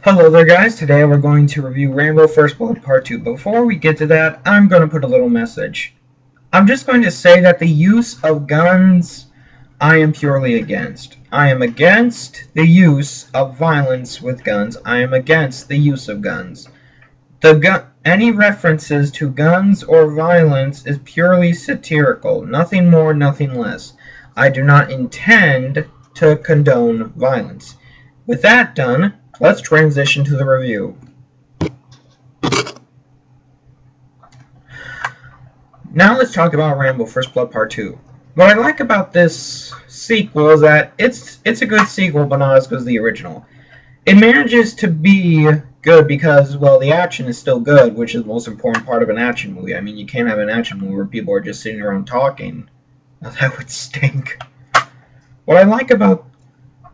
Hello there guys, today we're going to review Rambo First Blood Part 2. Before we get to that, I'm going to put a little message. I'm just going to say that the use of guns, I am purely against. I am against the use of violence with guns. I am against the use of guns. Any references to guns or violence is purely satirical. Nothing more, nothing less. I do not intend to condone violence. With that done, let's transition to the review. Now let's talk about Rambo First Blood Part 2. What I like about this sequel is that it's a good sequel, but not as good as the original. It manages to be good because, well, the action is still good, which is the most important part of an action movie. I mean, you can't have an action movie where people are just sitting around talking. Now, that would stink. What I like about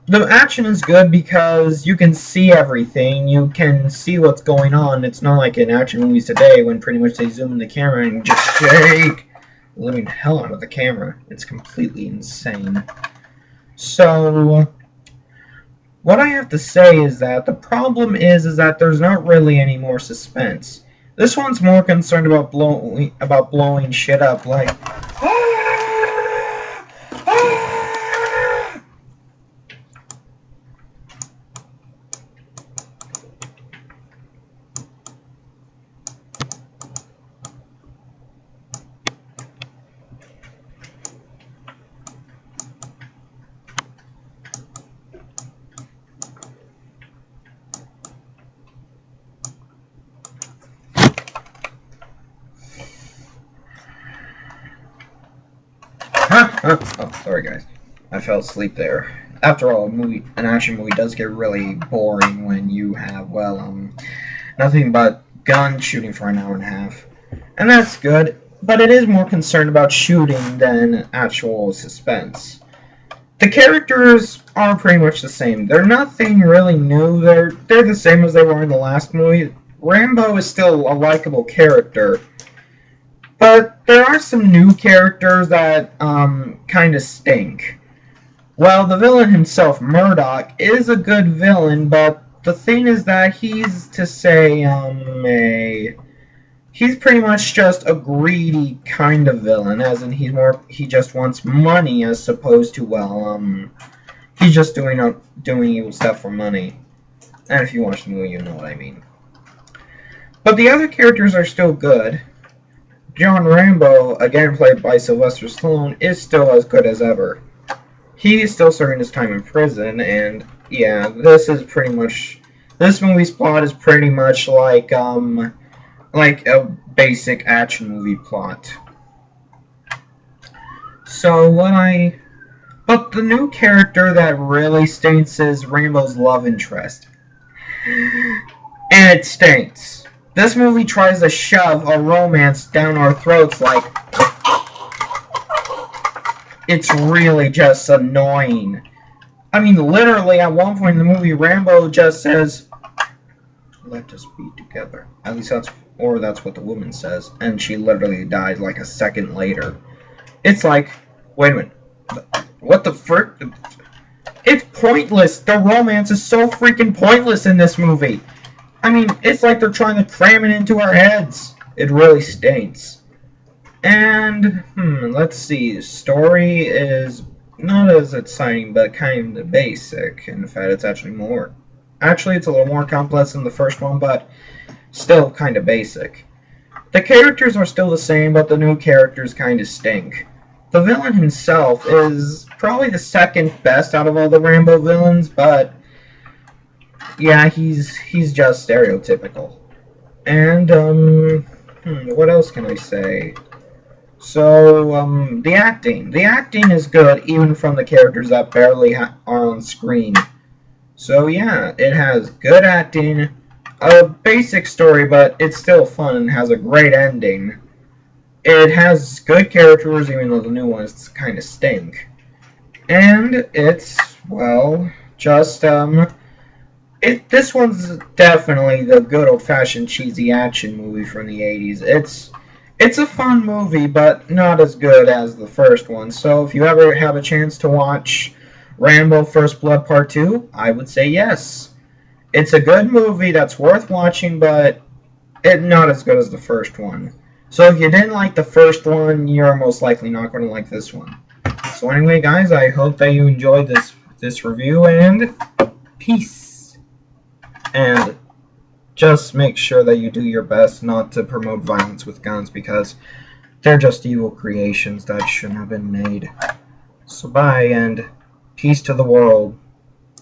the action is good because you can see everything. You can see what's going on. It's not like in action movies today when pretty much they zoom in the camera and just shake the living hell out of the camera. It's completely insane. So, what I have to say is that the problem is that there's not really any more suspense. This one's more concerned about blowing shit up, like oh, sorry guys. I fell asleep there. After all, an action movie does get really boring when you have, well, nothing but gun shooting for an hour and a half. And that's good, but it is more concerned about shooting than actual suspense. The characters are pretty much the same. They're nothing really new. They're the same as they were in the last movie. Rambo is still a likable character. But there are some new characters that kind of stink. Well, the villain himself, Murdoch, is a good villain, but the thing is that he's pretty much just a greedy kind of villain, as in he just wants money as opposed to, well, he's just doing evil stuff for money. And if you watch the movie, you know what I mean. But the other characters are still good. John Rambo, again played by Sylvester Stallone, is still as good as ever. He is still serving his time in prison, and yeah, this movie's plot is pretty much like a basic action movie plot. But the new character that really stinks is Rambo's love interest. And it stinks. This movie tries to shove a romance down our throats like it's really just annoying. I mean, literally, at one point in the movie, Rambo just says, "Let us be together." At least that's what the woman says, and she literally died like a second later. It's like, wait a minute, what the frick? It's pointless. The romance is so freaking pointless in this movie. I mean, it's like they're trying to cram it into our heads. It really stinks. And, let's see. Story is not as exciting, but kind of basic. In fact, it's actually more. Actually, it's a little more complex than the first one, but still kind of basic. The characters are still the same, but the new characters kind of stink. The villain himself is probably the second best out of all the Rambo villains, but yeah, he's just stereotypical. And, what else can I say? So, the acting. The acting is good, even from the characters that barely are on screen. So, yeah, it has good acting, a basic story, but it's still fun and has a great ending. It has good characters, even though the new ones kind of stink. And it's, well, just, this one's definitely the good old-fashioned cheesy action movie from the 80s. It's a fun movie, but not as good as the first one. So if you ever have a chance to watch Rambo First Blood Part 2, I would say yes. It's a good movie that's worth watching, but it's not as good as the first one. So if you didn't like the first one, you're most likely not going to like this one. So anyway, guys, I hope that you enjoyed this review, and peace. And just make sure that you do your best not to promote violence with guns, because they're just evil creations that shouldn't have been made. So bye, and peace to the world.